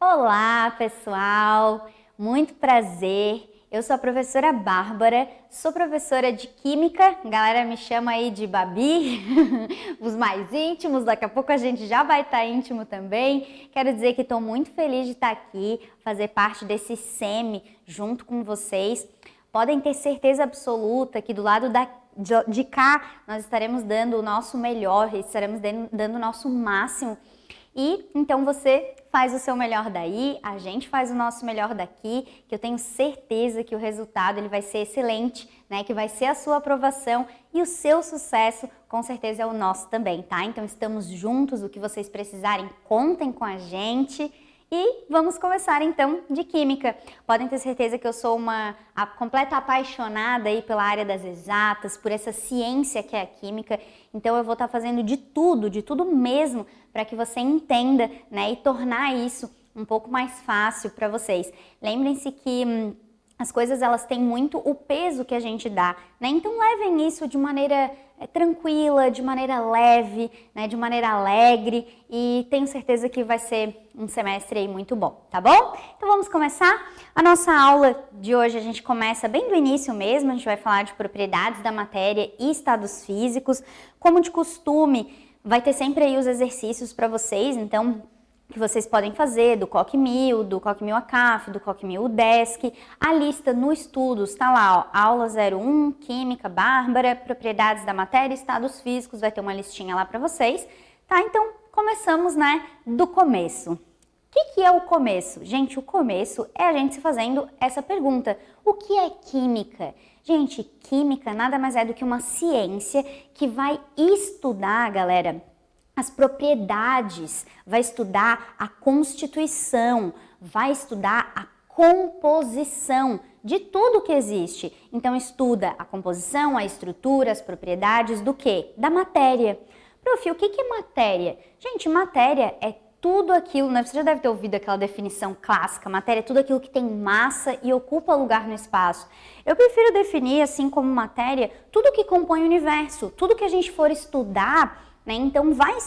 Olá, pessoal! Muito prazer. Eu sou a professora Bárbara, sou professora de Química, a galera me chama aí de Babi, os mais íntimos, daqui a pouco a gente já vai estar íntimo também. Quero dizer que estou muito feliz de estar aqui, fazer parte desse SEMI junto com vocês. Podem ter certeza absoluta que do lado de cá nós estaremos dando o nosso melhor, estaremos dando o nosso máximo. E então você faz o seu melhor daí, a gente faz o nosso melhor daqui, que eu tenho certeza que o resultado ele vai ser excelente, né? Que vai ser a sua aprovação e o seu sucesso com certeza é o nosso também, tá? Então estamos juntos, o que vocês precisarem, contem com a gente. E vamos começar então de Química. Podem ter certeza que eu sou uma completa apaixonada aí pela área das exatas, por essa ciência que é a Química. Então eu vou estar fazendo de tudo mesmo, para que você entenda, né, e tornar isso um pouco mais fácil para vocês. Lembrem-se que as coisas elas têm muito o peso que a gente dá, né? Então levem isso de maneira tranquila, de maneira leve, né? De maneira alegre e tenho certeza que vai ser um semestre aí muito bom, tá bom? Então vamos começar? A nossa aula de hoje a gente começa bem do início mesmo, a gente vai falar de propriedades da matéria e estados físicos. Como de costume, vai ter sempre aí os exercícios para vocês, então que vocês podem fazer do COC-1000, do COC-1000 ACAF, do COC-1000 UDESC. A lista no Estudos está lá, ó, aula 01, Química, Bárbara, propriedades da matéria, estados físicos, vai ter uma listinha lá para vocês, tá? Então, começamos, né, do começo. O que é o começo? Gente, o começo é a gente se fazendo essa pergunta. O que é química? Gente, química nada mais é do que uma ciência que vai estudar, galera, as propriedades, vai estudar a constituição, vai estudar a composição de tudo que existe. Então estuda a composição, a estrutura, as propriedades do quê? Da matéria. Prof, o que é matéria? Gente, matéria é tudo aquilo, né? Você já deve ter ouvido aquela definição clássica, matéria é tudo aquilo que tem massa e ocupa lugar no espaço. Eu prefiro definir assim como matéria tudo que compõe o universo, tudo que a gente for estudar, né? Então vai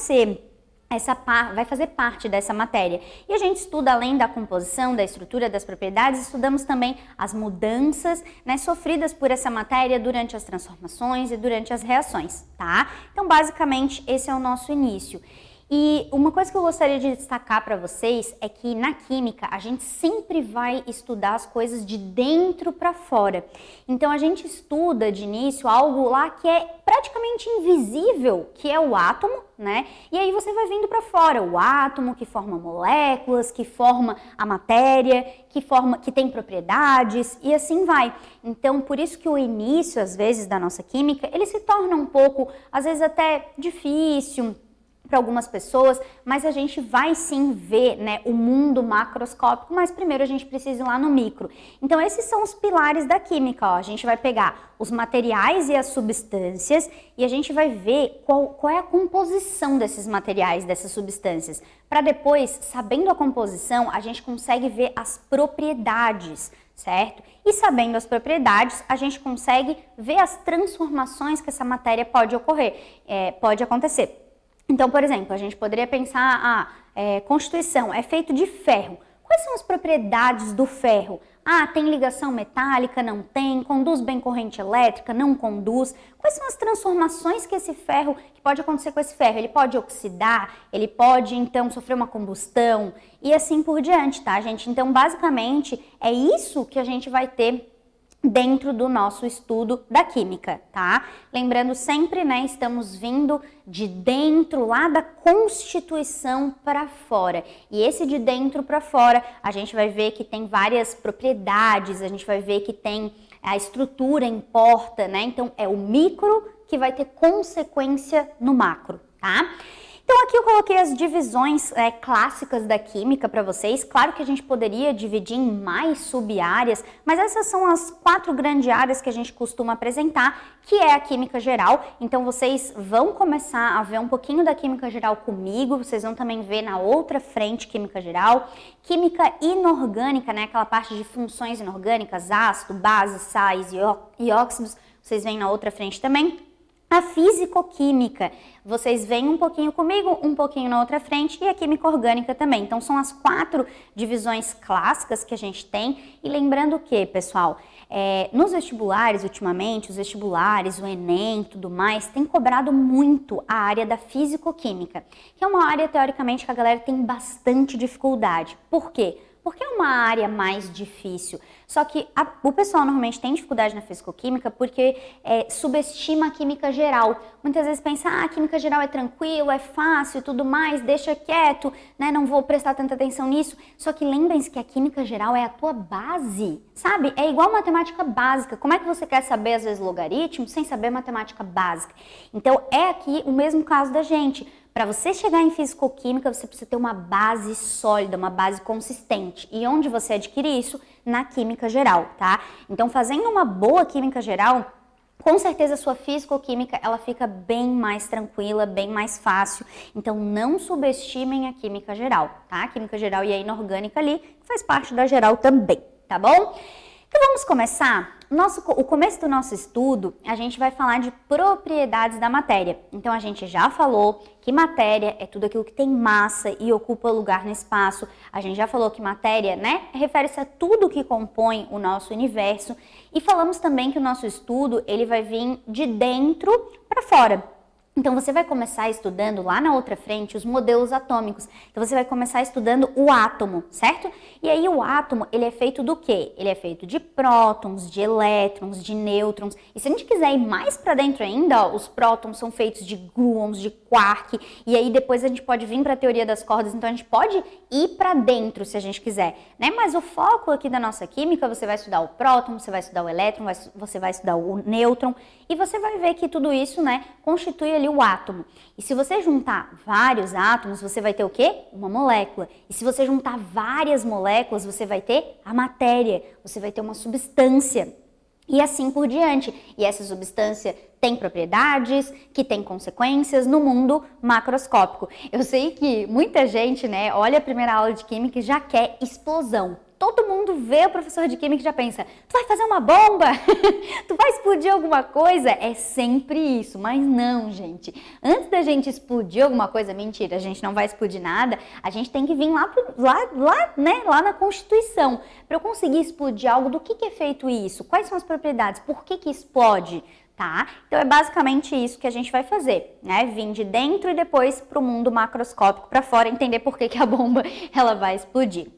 fazer parte dessa matéria. E a gente estuda além da composição, da estrutura, das propriedades, estudamos também as mudanças, né, sofridas por essa matéria durante as transformações e durante as reações, tá? Então basicamente esse é o nosso início. E uma coisa que eu gostaria de destacar para vocês é que na química a gente sempre vai estudar as coisas de dentro para fora. Então a gente estuda de início algo lá que é praticamente invisível, que é o átomo, né? E aí você vai vindo para fora, o átomo que forma moléculas, que forma a matéria, que tem propriedades e assim vai. Então por isso que o início às vezes da nossa química, ele se torna um pouco, às vezes até difícil para algumas pessoas, mas a gente vai sim ver, né, o mundo macroscópico, mas primeiro a gente precisa ir lá no micro. Então esses são os pilares da química, ó. A gente vai pegar os materiais e as substâncias e a gente vai ver qual é a composição desses materiais, dessas substâncias, para depois, sabendo a composição, a gente consegue ver as propriedades, certo? E sabendo as propriedades, a gente consegue ver as transformações que essa matéria pode acontecer. Então, por exemplo, a gente poderia pensar, Constituição é feito de ferro. Quais são as propriedades do ferro? Tem ligação metálica? Não tem? Conduz bem corrente elétrica? Não conduz? Quais são as transformações que pode acontecer com esse ferro? Ele pode oxidar? Ele pode, então, sofrer uma combustão? E assim por diante, tá, gente? Então, basicamente, é isso que a gente vai ter dentro do nosso estudo da química, tá? Lembrando sempre, né, estamos vindo de dentro lá da Constituição para fora. E esse de dentro para fora, a gente vai ver que tem várias propriedades, a gente vai ver que tem a estrutura importa, né? Então é o micro que vai ter consequência no macro, tá? Então aqui eu coloquei as divisões clássicas da química para vocês. Claro que a gente poderia dividir em mais sub-áreas, mas essas são as 4 grandes áreas que a gente costuma apresentar, que é a química geral. Então vocês vão começar a ver um pouquinho da química geral comigo, vocês vão também ver na outra frente química geral. Química inorgânica, né, aquela parte de funções inorgânicas, ácido, base, sais e óxidos, vocês veem na outra frente também. A físico-química, vocês veem um pouquinho comigo, um pouquinho na outra frente, e a química orgânica também. Então, são as 4 divisões clássicas que a gente tem. E lembrando que, pessoal, nos vestibulares, ultimamente, os vestibulares, o Enem e tudo mais, tem cobrado muito a área da físico-química, que é uma área, teoricamente, que a galera tem bastante dificuldade. Por quê? Porque é uma área mais difícil. Só que o pessoal normalmente tem dificuldade na fisicoquímica porque subestima a química geral. Muitas vezes pensa, a química geral é tranquilo, é fácil e tudo mais, deixa quieto, né? Não vou prestar tanta atenção nisso. Só que lembrem-se que a química geral é a tua base, sabe? É igual matemática básica. Como é que você quer saber, às vezes, logaritmo sem saber matemática básica? Então, é aqui o mesmo caso da gente. Para você chegar em fisicoquímica, você precisa ter uma base sólida, uma base consistente. E onde você adquire isso? Na química geral, tá? Então, fazendo uma boa química geral, com certeza a sua fisicoquímica, ela fica bem mais tranquila, bem mais fácil. Então, não subestimem a química geral, tá? A química geral e a inorgânica ali faz parte da geral também, tá bom? Então, vamos começar? O começo do nosso estudo, a gente vai falar de propriedades da matéria. Então, a gente já falou que matéria é tudo aquilo que tem massa e ocupa lugar no espaço. A gente já falou que matéria, né, refere-se a tudo que compõe o nosso universo. E falamos também que o nosso estudo, ele vai vir de dentro para fora. Então, você vai começar estudando lá na outra frente os modelos atômicos. Então, você vai começar estudando o átomo, certo? E aí, o átomo, ele é feito do quê? Ele é feito de prótons, de elétrons, de nêutrons. E se a gente quiser ir mais para dentro ainda, ó, os prótons são feitos de gluons, de quark. E aí, depois a gente pode vir para a teoria das cordas. Então, a gente pode ir para dentro, se a gente quiser, né? Mas o foco aqui da nossa química, você vai estudar o próton, você vai estudar o elétron, você vai estudar o nêutron. E você vai ver que tudo isso, né, constitui ali o átomo. E se você juntar vários átomos, você vai ter o quê? Uma molécula. E se você juntar várias moléculas, você vai ter a matéria, você vai ter uma substância. E assim por diante. E essa substância tem propriedades, que tem consequências no mundo macroscópico. Eu sei que muita gente, né, olha a primeira aula de química e já quer explosão. Todo mundo vê o professor de química e já pensa, tu vai fazer uma bomba? Tu vai explodir alguma coisa? É sempre isso, mas não, gente. Antes da gente explodir alguma coisa, mentira, a gente não vai explodir nada, a gente tem que vir lá na Constituição. Para eu conseguir explodir algo, do que é feito isso? Quais são as propriedades? Por que explode? Tá? Então é basicamente isso que a gente vai fazer, né? Vir de dentro e depois para o mundo macroscópico para fora, entender por que a bomba ela vai explodir.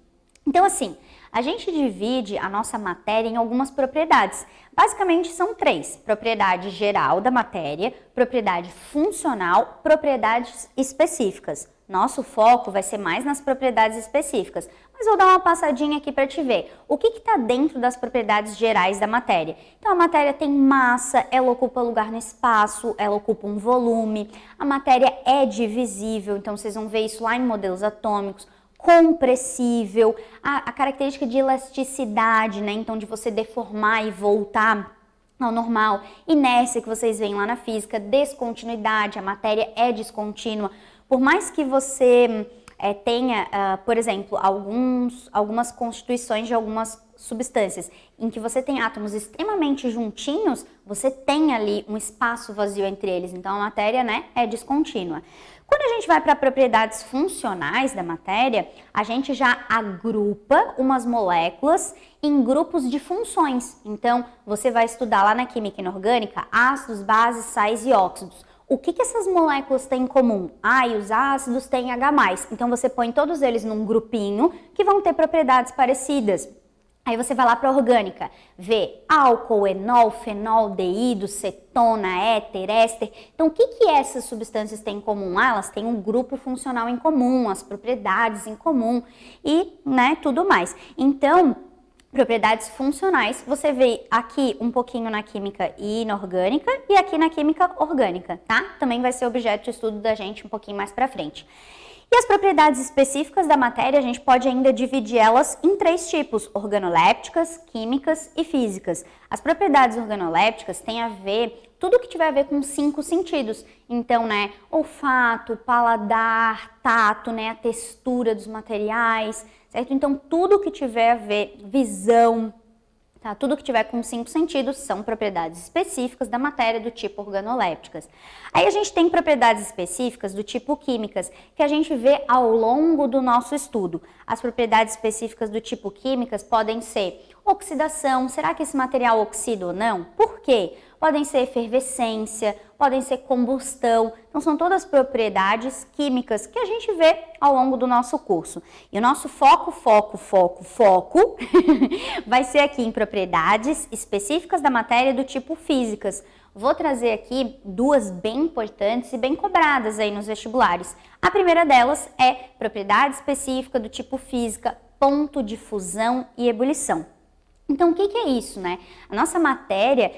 Então assim, a gente divide a nossa matéria em algumas propriedades. Basicamente são 3, propriedade geral da matéria, propriedade funcional, propriedades específicas. Nosso foco vai ser mais nas propriedades específicas, mas vou dar uma passadinha aqui para te ver. O que está dentro das propriedades gerais da matéria? Então a matéria tem massa, ela ocupa lugar no espaço, ela ocupa um volume, a matéria é divisível, então vocês vão ver isso lá em modelos atômicos, compressível, a característica de elasticidade, né? Então de você deformar e voltar ao normal, inércia que vocês veem lá na física, descontinuidade, a matéria é descontínua. Por mais que você tenha, por exemplo, algumas constituições de algumas substâncias em que você tem átomos extremamente juntinhos, você tem ali um espaço vazio entre eles, então a matéria, né, é descontínua. Quando a gente vai para propriedades funcionais da matéria, a gente já agrupa umas moléculas em grupos de funções. Então, você vai estudar lá na química inorgânica ácidos, bases, sais e óxidos. O que essas moléculas têm em comum? E os ácidos têm H+. Então, você põe todos eles num grupinho que vão ter propriedades parecidas. Aí você vai lá para a orgânica, vê álcool, enol, fenol, deído, cetona, éter, éster. Então, o que essas substâncias têm em comum? Elas têm um grupo funcional em comum, as propriedades em comum e, né, tudo mais. Então, propriedades funcionais, você vê aqui um pouquinho na química inorgânica e aqui na química orgânica, tá? Também vai ser objeto de estudo da gente um pouquinho mais para frente. E as propriedades específicas da matéria, a gente pode ainda dividir elas em 3 tipos, organolépticas, químicas e físicas. As propriedades organolépticas têm a ver, tudo que tiver a ver com 5 sentidos. Então, né, olfato, paladar, tato, né, a textura dos materiais, certo? Então, tudo que tiver a ver, visão, tá? Tudo que tiver com 5 sentidos são propriedades específicas da matéria do tipo organolépticas. Aí a gente tem propriedades específicas do tipo químicas, que a gente vê ao longo do nosso estudo. As propriedades específicas do tipo químicas podem ser oxidação, será que esse material oxida ou não? Por quê? Podem ser efervescência, podem ser combustão, então são todas propriedades químicas que a gente vê ao longo do nosso curso. E o nosso foco vai ser aqui em propriedades específicas da matéria do tipo físicas. Vou trazer aqui duas bem importantes e bem cobradas aí nos vestibulares. A primeira delas é propriedade específica do tipo física, ponto de fusão e ebulição. Então, o que é isso, né? A nossa matéria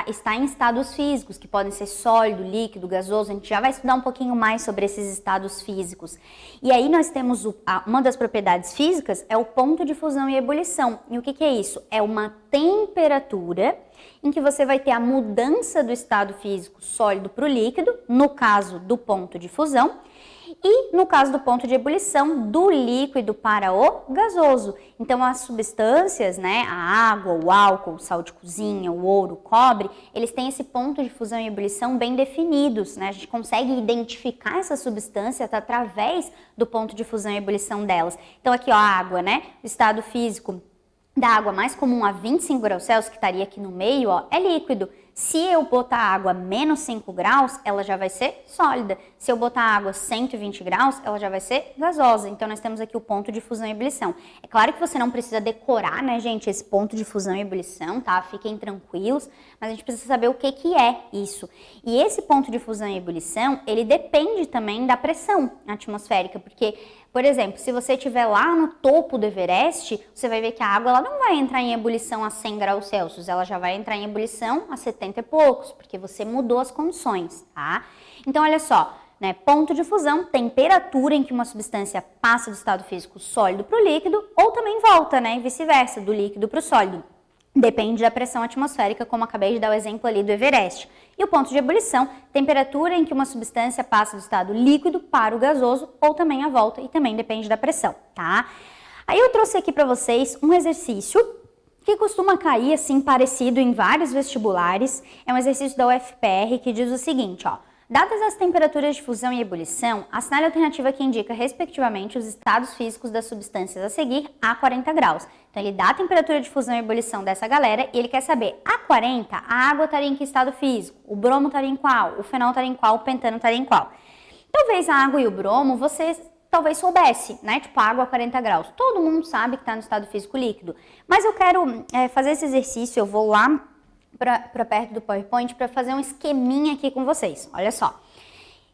está em estados físicos, que podem ser sólido, líquido, gasoso. A gente já vai estudar um pouquinho mais sobre esses estados físicos. E aí nós temos uma das propriedades físicas é o ponto de fusão e ebulição. E o que é isso? É uma temperatura em que você vai ter a mudança do estado físico sólido para o líquido, no caso do ponto de fusão, e no caso do ponto de ebulição, do líquido para o gasoso. Então as substâncias, né, a água, o álcool, o sal de cozinha, o ouro, o cobre, eles têm esse ponto de fusão e ebulição bem definidos, né? A gente consegue identificar essa substância através do ponto de fusão e ebulição delas. Então aqui, ó, a água, né, o estado físico da água mais comum a 25 graus Celsius, que estaria aqui no meio, ó, é líquido. Se eu botar água a menos 5 graus, ela já vai ser sólida. Se eu botar água a 120 graus, ela já vai ser gasosa. Então, nós temos aqui o ponto de fusão e ebulição. É claro que você não precisa decorar, né, gente, esse ponto de fusão e ebulição, tá? Fiquem tranquilos, mas a gente precisa saber o que é isso. E esse ponto de fusão e ebulição, ele depende também da pressão atmosférica, porque, por exemplo, se você estiver lá no topo do Everest, você vai ver que a água ela não vai entrar em ebulição a 100 graus Celsius, ela já vai entrar em ebulição a 70 e poucos, porque você mudou as condições, tá? Então, olha só, né, ponto de fusão, temperatura em que uma substância passa do estado físico sólido para o líquido, ou também volta, né, e vice-versa, do líquido para o sólido. Depende da pressão atmosférica, como acabei de dar o exemplo ali do Everest. E o ponto de ebulição, temperatura em que uma substância passa do estado líquido para o gasoso, ou também a volta, e também depende da pressão, tá? Aí eu trouxe aqui para vocês um exercício que costuma cair assim parecido em vários vestibulares. É um exercício da UFPR que diz o seguinte, ó. Dadas as temperaturas de fusão e ebulição, assinale a alternativa que indica, respectivamente, os estados físicos das substâncias a seguir a 40 graus. Então, ele dá a temperatura de fusão e ebulição dessa galera e ele quer saber, a 40, a água estaria em que estado físico? O bromo estaria em qual? O fenol estaria em qual? O pentano estaria em qual? Talvez a água e o bromo, você talvez soubesse, né? Tipo, a água a 40 graus. Todo mundo sabe que está no estado físico líquido. Mas eu quero fazer esse exercício, eu vou lá para perto do PowerPoint para fazer um esqueminha aqui com vocês. Olha só.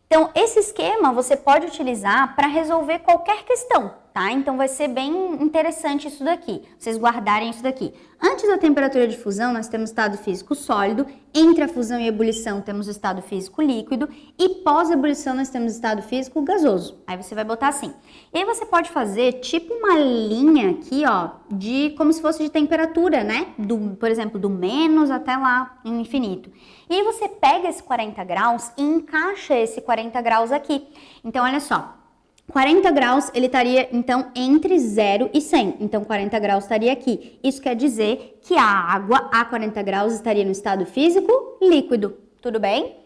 Então, esse esquema você pode utilizar para resolver qualquer questão, tá? Então, vai ser bem interessante isso daqui, vocês guardarem isso daqui. Antes da temperatura de fusão, nós temos estado físico sólido, entre a fusão e a ebulição temos o estado físico líquido e pós-ebulição nós temos o estado físico gasoso. Aí você vai botar assim. E aí você pode fazer tipo uma linha aqui, ó, de como se fosse de temperatura, né? Por exemplo, do menos até lá em infinito. E aí você pega esse 40 graus e encaixa esse 40 graus aqui. Então, olha só. 40 graus, ele estaria, então, entre 0 e 100. Então, 40 graus estaria aqui. Isso quer dizer que a água a 40 graus estaria no estado físico líquido. Tudo bem?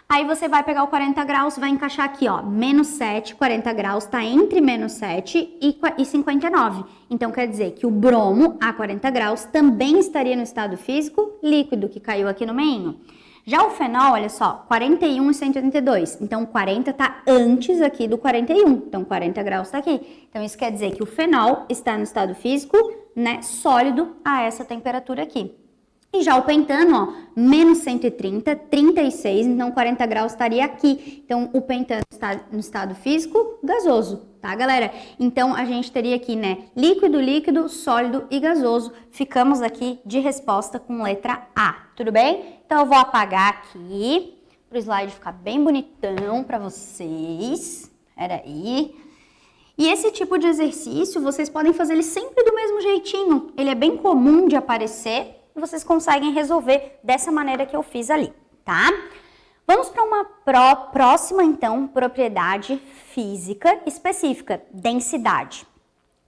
Aí você vai pegar o 40 graus, vai encaixar aqui, ó, menos 7, 40 graus está entre menos 7 e 59. Então, quer dizer que o bromo a 40 graus também estaria no estado físico líquido, que caiu aqui no meio. Já o fenol, olha só, 41 e 182. Então, 40 está antes aqui do 41. Então, 40 graus está aqui. Então, isso quer dizer que o fenol está no estado físico, né, sólido a essa temperatura aqui. E já o pentano, ó, menos 130, 36, então 40 graus estaria aqui. Então, o pentano está no estado físico gasoso, tá, galera? Então, a gente teria aqui, né, líquido, líquido, sólido e gasoso. Ficamos aqui de resposta com letra A, tudo bem? Então, eu vou apagar aqui, para o slide ficar bem bonitão para vocês. Peraí. E esse tipo de exercício, vocês podem fazer ele sempre do mesmo jeitinho. Ele é bem comum de aparecer. Vocês conseguem resolver dessa maneira que eu fiz ali, tá? Vamos para uma próxima, então, propriedade física específica, densidade.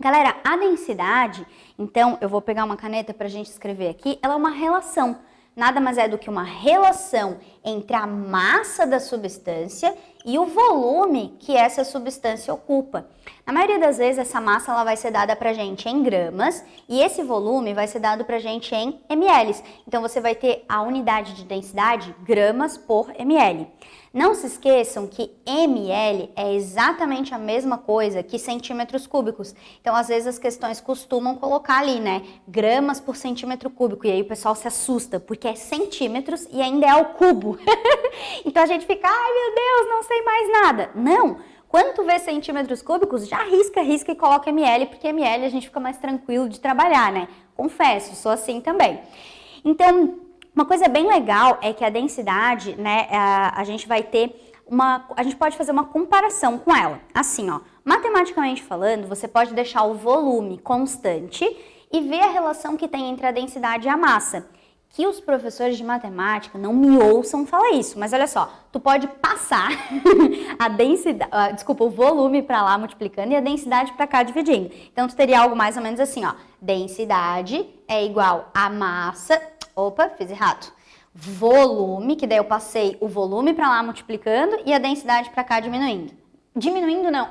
Galera, a densidade, então eu vou pegar uma caneta para a gente escrever aqui, ela é uma relação. Nada mais é do que uma relação entre a massa da substância e o volume que essa substância ocupa. Na maioria das vezes, essa massa ela vai ser dada pra gente em gramas e esse volume vai ser dado pra gente em ml. Então, você vai ter a unidade de densidade gramas por ml. Não se esqueçam que ml é exatamente a mesma coisa que centímetros cúbicos. Então, às vezes, as questões costumam colocar ali, né, gramas por centímetro cúbico. E aí o pessoal se assusta, porque é centímetros e ainda é ao cubo. Então, a gente fica, ai meu Deus, não sei mais nada. Não! Quando tu vê centímetros cúbicos, já risca e coloca ml, porque ml a gente fica mais tranquilo de trabalhar, né? Confesso, sou assim também. Então, uma coisa bem legal é que a densidade, né, a gente vai ter a gente pode fazer uma comparação com ela. Assim, ó, matematicamente falando, você pode deixar o volume constante e ver a relação que tem entre a densidade e a massa. Que os professores de matemática não me ouçam falar isso, mas olha só, tu pode passar a densidade, o volume para lá multiplicando e a densidade para cá dividindo. Então, tu teria algo mais ou menos assim, ó, densidade é igual a massa, opa, fiz errado, volume, que daí eu passei o volume para lá multiplicando e a densidade para cá diminuindo. Diminuindo não.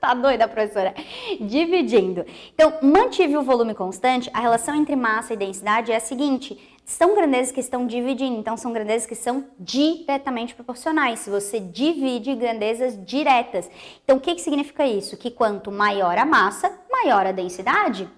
Tá doida, professora? Dividindo. Então, mantive o volume constante, a relação entre massa e densidade é a seguinte, são grandezas que estão dividindo, então são grandezas que são diretamente proporcionais, se você divide grandezas diretas. Então, o que significa isso? Que quanto maior a massa, maior a densidade,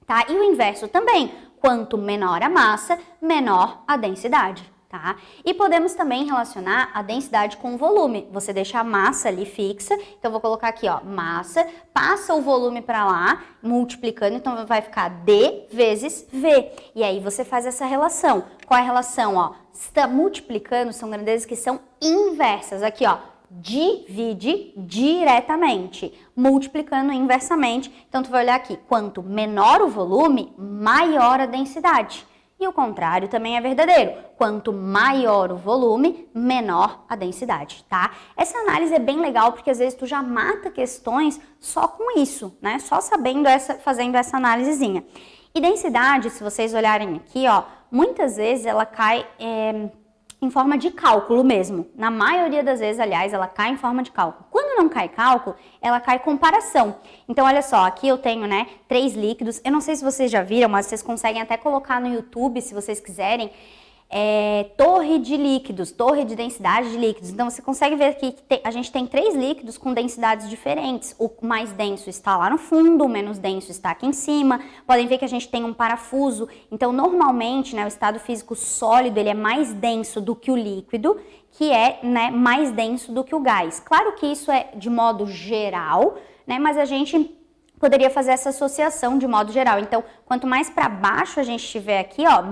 tá? E o inverso também, quanto menor a massa, menor a densidade. Tá? E podemos também relacionar a densidade com o volume. Você deixa a massa ali fixa, então eu vou colocar aqui, ó, massa, passa o volume para lá, multiplicando, então vai ficar D vezes V. E aí você faz essa relação. Qual é a relação, ó? Está multiplicando, são grandezas que são inversas. Aqui, ó, divide diretamente, multiplicando inversamente. Então tu vai olhar aqui, quanto menor o volume, maior a densidade. E o contrário também é verdadeiro. Quanto maior o volume, menor a densidade, tá? Essa análise é bem legal porque às vezes tu já mata questões só com isso, né? Só sabendo fazendo essa análisezinha. E densidade, se vocês olharem aqui, ó, muitas vezes ela cai em forma de cálculo mesmo. Na maioria das vezes, aliás, ela cai em forma de cálculo. Quando não cai cálculo, ela cai comparação. Então, olha só, aqui eu tenho, né, 3 líquidos. Eu não sei se vocês já viram, mas vocês conseguem até colocar no YouTube, se vocês quiserem, torre de líquidos, torre de densidade de líquidos. Então, você consegue ver aqui que a gente tem 3 líquidos com densidades diferentes. O mais denso está lá no fundo, o menos denso está aqui em cima. Podem ver que a gente tem um parafuso. Então, normalmente, né, o estado físico sólido, ele é mais denso do que o líquido, que é, né, mais denso do que o gás. Claro que isso é de modo geral, né, mas a gente poderia fazer essa associação de modo geral. Então, quanto mais para baixo a gente estiver aqui, ó,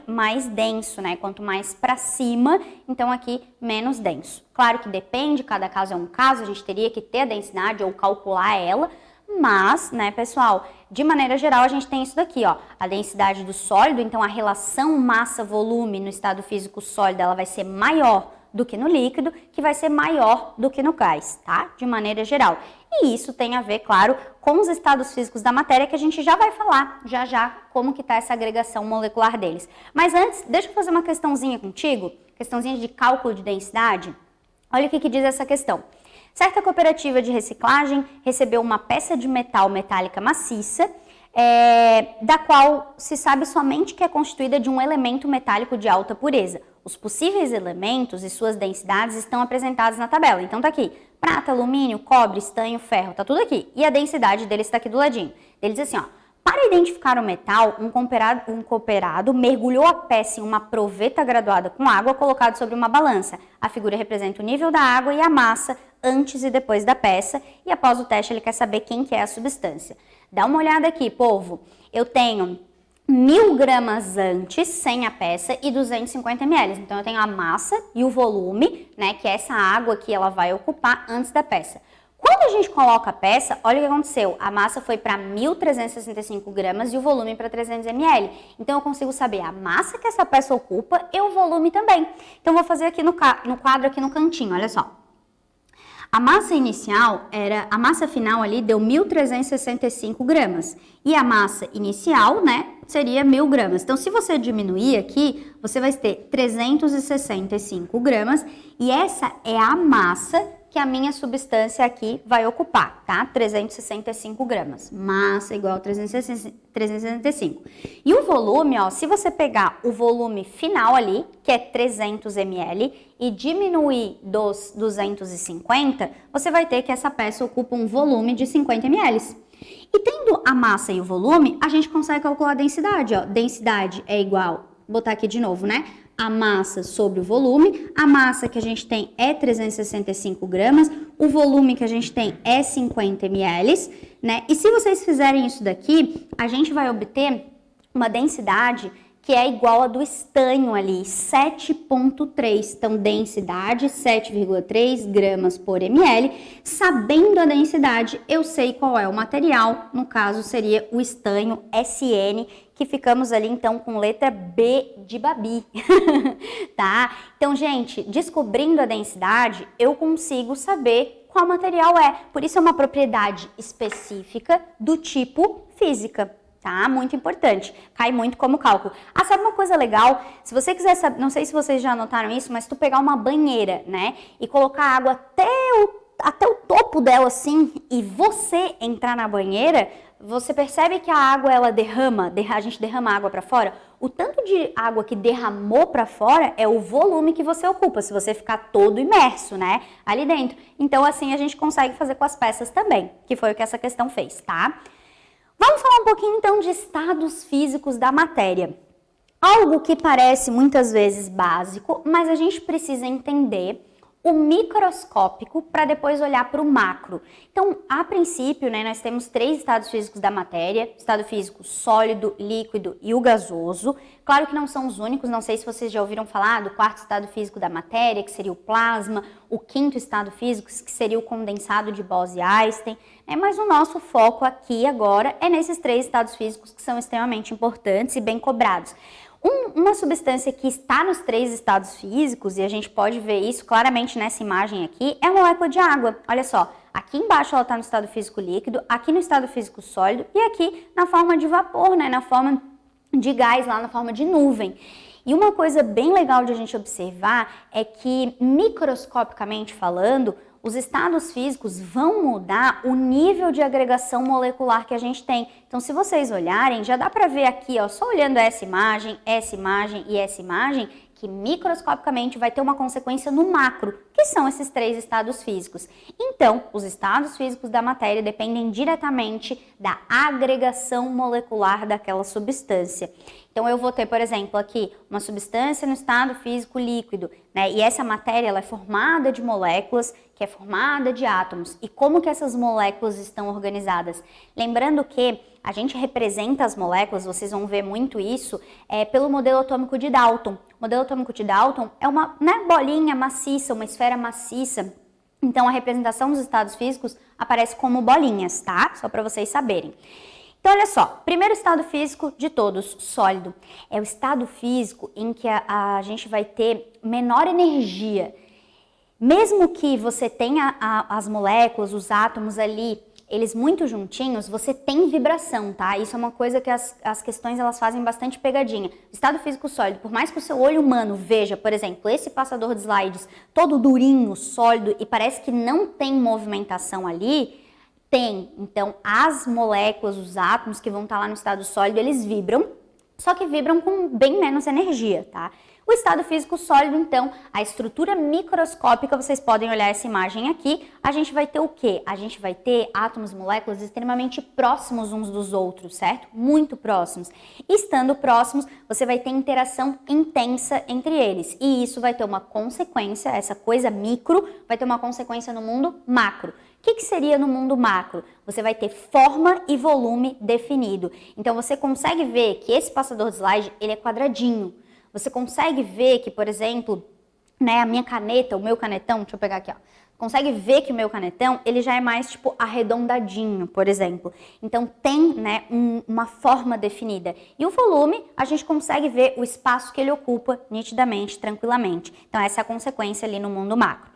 mais denso, né? Quanto mais para cima, então aqui menos denso. Claro que depende, cada caso é um caso, a gente teria que ter a densidade ou calcular ela, mas, né, pessoal, de maneira geral a gente tem isso daqui, ó, a densidade do sólido, então a relação massa-volume no estado físico sólido, ela vai ser maior do que no líquido, que vai ser maior do que no gás, tá? De maneira geral. E isso tem a ver, claro, com os estados físicos da matéria, que a gente já vai falar já como que tá essa agregação molecular deles. Mas antes, deixa eu fazer uma questãozinha contigo, questãozinha de cálculo de densidade. Olha o que diz essa questão. Certa cooperativa de reciclagem recebeu uma peça de metal metálica maciça, da qual se sabe somente que é constituída de um elemento metálico de alta pureza. Os possíveis elementos e suas densidades estão apresentados na tabela. Então tá aqui, prata, alumínio, cobre, estanho, ferro, tá tudo aqui. E a densidade deles está aqui do ladinho. Ele diz assim, ó, para identificar o metal, um cooperado mergulhou a peça em uma proveta graduada com água colocada sobre uma balança. A figura representa o nível da água e a massa antes e depois da peça. E após o teste ele quer saber quem que é a substância. Dá uma olhada aqui, povo. Eu tenho 1000 gramas antes, sem a peça, e 250 ml. Então, eu tenho a massa e o volume, né, que é essa água que ela vai ocupar antes da peça. Quando a gente coloca a peça, olha o que aconteceu. A massa foi para 1.365 gramas e o volume para 300 ml. Então, eu consigo saber a massa que essa peça ocupa e o volume também. Então, vou fazer aqui no quadro, aqui no cantinho, olha só. A massa inicial a massa final ali deu 1.365 gramas. E a massa inicial, né, seria 1.000 gramas. Então, se você diminuir aqui, você vai ter 365 gramas. E essa é a massa que a minha substância aqui vai ocupar, tá? 365 gramas. Massa igual a 365. E o volume, ó, se você pegar o volume final ali, que é 300 ml, e diminuir dos 250, você vai ter que essa peça ocupa um volume de 50 ml. E tendo a massa e o volume, a gente consegue calcular a densidade, ó. Densidade é igual, vou botar aqui de novo, né? A massa sobre o volume. A massa que a gente tem é 365 gramas, o volume que a gente tem é 50 ml, né? E se vocês fizerem isso daqui, a gente vai obter uma densidade que é igual a do estanho ali, 7,3. Então, densidade 7,3 gramas por ml. Sabendo a densidade, eu sei qual é o material, no caso seria o estanho SN, que ficamos ali então com letra B de Babi, tá? Então, gente, descobrindo a densidade, eu consigo saber qual material é. Por isso é uma propriedade específica do tipo física. Tá? Muito importante, cai muito como cálculo. Ah, sabe uma coisa legal? Se você quiser saber, não sei se vocês já notaram isso, mas se tu pegar uma banheira, né, e colocar água até o topo dela assim, e você entrar na banheira, você percebe que a água ela a gente derrama água para fora. O tanto de água que derramou para fora é o volume que você ocupa, se você ficar todo imerso, né, ali dentro. Então assim a gente consegue fazer com as peças também, que foi o que essa questão fez, tá? Vamos falar um pouquinho então de estados físicos da matéria. Algo que parece muitas vezes básico, mas a gente precisa entender o microscópico para depois olhar para o macro. Então, a princípio, né, nós temos 3 estados físicos da matéria: estado físico sólido, líquido e o gasoso. Claro que não são os únicos, não sei se vocês já ouviram falar do 4º estado físico da matéria, que seria o plasma, o 5º estado físico, que seria o condensado de Bose-Einstein, mas o nosso foco aqui agora é nesses 3 estados físicos que são extremamente importantes e bem cobrados. Uma substância que está nos 3 estados físicos, e a gente pode ver isso claramente nessa imagem aqui, é a molécula de água. Olha só, aqui embaixo ela está no estado físico líquido, aqui no estado físico sólido e aqui na forma de vapor, né, na forma de gás, lá na forma de nuvem. E uma coisa bem legal de a gente observar é que, microscopicamente falando, os estados físicos vão mudar o nível de agregação molecular que a gente tem. Então, se vocês olharem, já dá para ver aqui, ó, só olhando essa imagem e essa imagem, que microscopicamente vai ter uma consequência no macro, que são esses 3 estados físicos. Então, os estados físicos da matéria dependem diretamente da agregação molecular daquela substância. Então, eu vou ter, por exemplo, aqui uma substância no estado físico líquido, né? E essa matéria ela é formada de moléculas, que é formada de átomos. E como que essas moléculas estão organizadas? Lembrando que a gente representa as moléculas, vocês vão ver muito isso, pelo modelo atômico de Dalton. O modelo atômico de Dalton é uma, né, bolinha maciça, uma esfera maciça. Então, a representação dos estados físicos aparece como bolinhas, tá? Só para vocês saberem. Então, olha só, primeiro estado físico de todos, sólido. É o estado físico em que a gente vai ter menor energia. Mesmo que você tenha as moléculas, os átomos ali, eles muito juntinhos, você tem vibração, tá? Isso é uma coisa que as questões elas fazem bastante pegadinha. Estado físico sólido, por mais que o seu olho humano veja, por exemplo, esse passador de slides todo durinho, sólido e parece que não tem movimentação ali, tem. Então, as moléculas, os átomos que vão estar lá no estado sólido, eles vibram, só que vibram com bem menos energia, tá? O estado físico sólido, então, a estrutura microscópica, vocês podem olhar essa imagem aqui, a gente vai ter o quê? A gente vai ter átomos, moléculas extremamente próximos uns dos outros, certo? Muito próximos. E estando próximos, você vai ter interação intensa entre eles. E isso vai ter uma consequência, essa coisa micro, vai ter uma consequência no mundo macro. O que seria no mundo macro? Você vai ter forma e volume definido. Então, você consegue ver que esse passador de slide, ele é quadradinho. Você consegue ver que, por exemplo, né, a minha caneta, o meu canetão, deixa eu pegar aqui, ó. Consegue ver que o meu canetão, ele já é mais, tipo, arredondadinho, por exemplo. Então, tem, né, uma forma definida. E o volume, a gente consegue ver o espaço que ele ocupa nitidamente, tranquilamente. Então, essa é a consequência ali no mundo macro.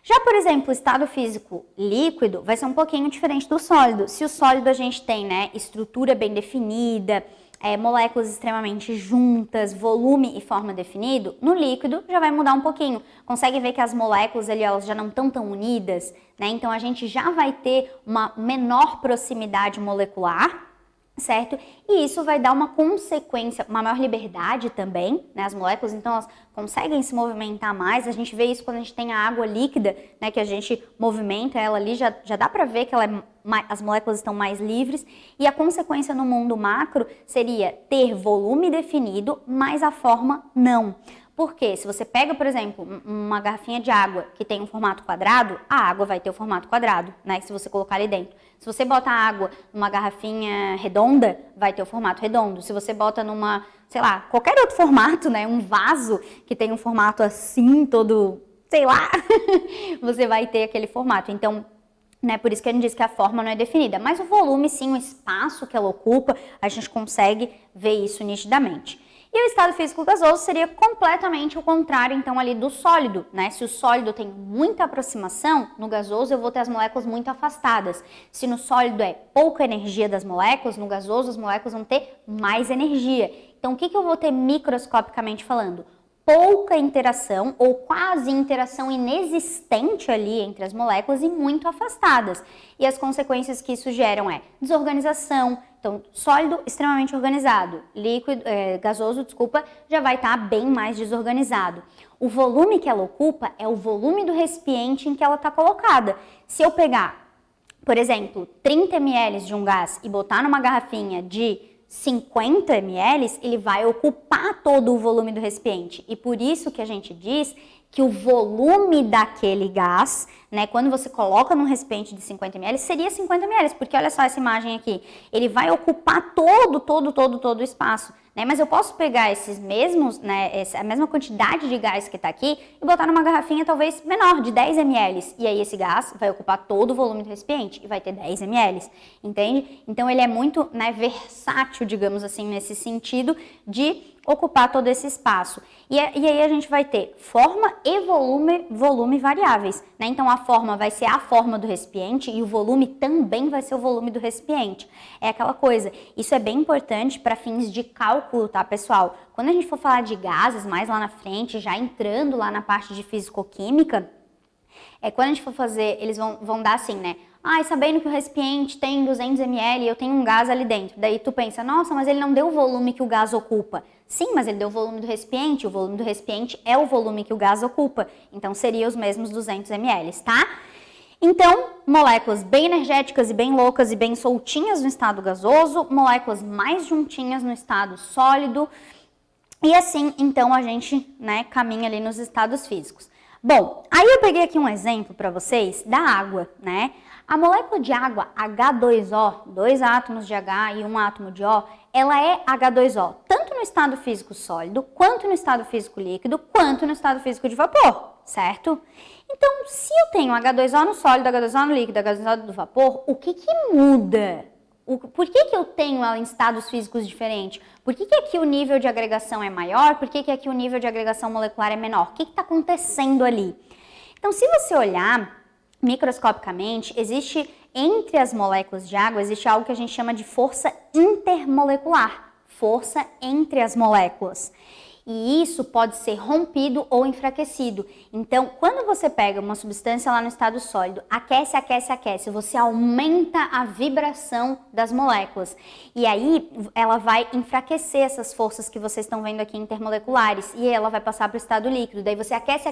Já, por exemplo, o estado físico líquido vai ser um pouquinho diferente do sólido. Se o sólido a gente tem, né, estrutura bem definida, moléculas extremamente juntas, volume e forma definido, no líquido já vai mudar um pouquinho. Consegue ver que as moléculas ali, elas já não estão tão unidas, né? Então a gente já vai ter uma menor proximidade molecular, certo? E isso vai dar uma consequência, uma maior liberdade também, né? As moléculas, então, elas conseguem se movimentar mais. A gente vê isso quando a gente tem a água líquida, né? Que a gente movimenta ela ali, já dá para ver que as moléculas estão mais livres. E a consequência no mundo macro seria ter volume definido, mas a forma não. Porque se você pega, por exemplo, uma garrafinha de água que tem um formato quadrado, a água vai ter o formato quadrado, né? Se você colocar ali dentro. Se você bota água numa garrafinha redonda, vai ter o formato redondo. Se você bota numa, sei lá, qualquer outro formato, né? Um vaso que tem um formato assim, todo, sei lá, você vai ter aquele formato. Então, né, por isso que a gente diz que a forma não é definida. Mas o volume, sim, o espaço que ela ocupa, a gente consegue ver isso nitidamente. E o estado físico gasoso seria completamente o contrário, então, ali do sólido, né? Se o sólido tem muita aproximação, no gasoso eu vou ter as moléculas muito afastadas. Se no sólido é pouca energia das moléculas, no gasoso as moléculas vão ter mais energia. Então, o que eu vou ter microscopicamente falando? Pouca interação ou quase interação inexistente ali entre as moléculas e muito afastadas. E as consequências que isso geram é desorganização. Então, sólido extremamente organizado, gasoso, já vai estar bem mais desorganizado. O volume que ela ocupa é o volume do recipiente em que ela está colocada. Se eu pegar, por exemplo, 30 ml de um gás e botar numa garrafinha de 50 ml, ele vai ocupar todo o volume do recipiente. E por isso que a gente diz que o volume daquele gás, né, quando você coloca num recipiente de 50 ml, seria 50 ml, porque olha só essa imagem aqui, ele vai ocupar todo o espaço, né, mas eu posso pegar esses mesmos, né, a mesma quantidade de gás que está aqui e botar numa garrafinha talvez menor, de 10 ml, e aí esse gás vai ocupar todo o volume do recipiente e vai ter 10 ml, entende? Então ele é muito, né, versátil, digamos assim, nesse sentido de ocupar todo esse espaço. E aí a gente vai ter forma e volume variáveis, né? Então a forma vai ser a forma do recipiente e o volume também vai ser o volume do recipiente. É aquela coisa, isso é bem importante para fins de cálculo, tá, pessoal? Quando a gente for falar de gases mais lá na frente, já entrando lá na parte de fisicoquímica, quando a gente for fazer, eles vão dar assim, né? Sabendo que o recipiente tem 200 ml e eu tenho um gás ali dentro. Daí tu pensa, nossa, mas ele não deu o volume que o gás ocupa. Sim, mas ele deu o volume do recipiente. O volume do recipiente é o volume que o gás ocupa. Então, seria os mesmos 200 ml, tá? Então, moléculas bem energéticas e bem loucas e bem soltinhas no estado gasoso, moléculas mais juntinhas no estado sólido. E assim, então, a gente, né, caminha ali nos estados físicos. Bom, aí eu peguei aqui um exemplo para vocês da água, né? A molécula de água H2O, 2 átomos de H e 1 átomo de O, ela é H2O, tanto no estado físico sólido, quanto no estado físico líquido, quanto no estado físico de vapor, certo? Então, se eu tenho H2O no sólido, H2O no líquido, H2O no vapor, o que muda? Por que eu tenho ela em estados físicos diferentes? Por que aqui o nível de agregação é maior? Por que aqui o nível de agregação molecular é menor? O que está acontecendo ali? Então, se você olhar microscopicamente, existe entre as moléculas de água, existe algo que a gente chama de força intermolecular, força entre as moléculas. E isso pode ser rompido ou enfraquecido. Então, quando você pega uma substância lá no estado sólido, aquece, você aumenta a vibração das moléculas. E aí, ela vai enfraquecer essas forças que vocês estão vendo aqui intermoleculares. E ela vai passar para o estado líquido. Daí você aquece,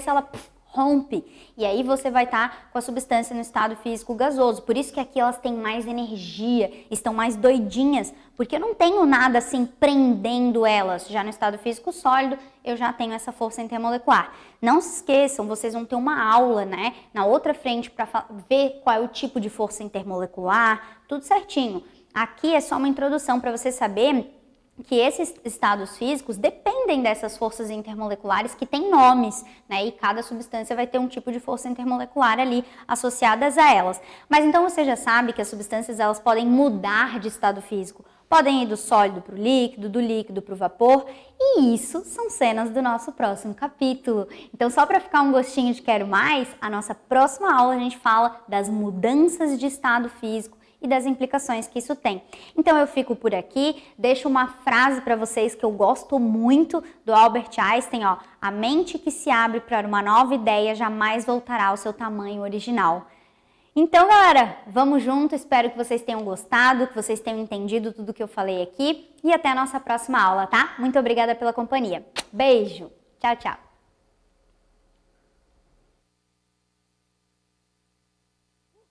ela rompe. E aí você vai estar com a substância no estado físico gasoso. Por isso que aqui elas têm mais energia, estão mais doidinhas, porque eu não tenho nada assim prendendo elas. Já no estado físico sólido, eu já tenho essa força intermolecular. Não se esqueçam, vocês vão ter uma aula, né, na outra frente para ver qual é o tipo de força intermolecular, tudo certinho. Aqui é só uma introdução para você saber que esses estados físicos dependem dessas forças intermoleculares que têm nomes, né? E cada substância vai ter um tipo de força intermolecular ali associadas a elas. Mas então você já sabe que as substâncias elas podem mudar de estado físico. Podem ir do sólido para o líquido, do líquido para o vapor, e isso são cenas do nosso próximo capítulo. Então, só para ficar um gostinho de quero mais, a nossa próxima aula a gente fala das mudanças de estado físico e das implicações que isso tem. Então eu fico por aqui, deixo uma frase para vocês que eu gosto muito do Albert Einstein, ó: a mente que se abre para uma nova ideia jamais voltará ao seu tamanho original. Então, galera, vamos junto, espero que vocês tenham gostado, que vocês tenham entendido tudo que eu falei aqui e até a nossa próxima aula, tá? Muito obrigada pela companhia. Beijo, tchau, tchau.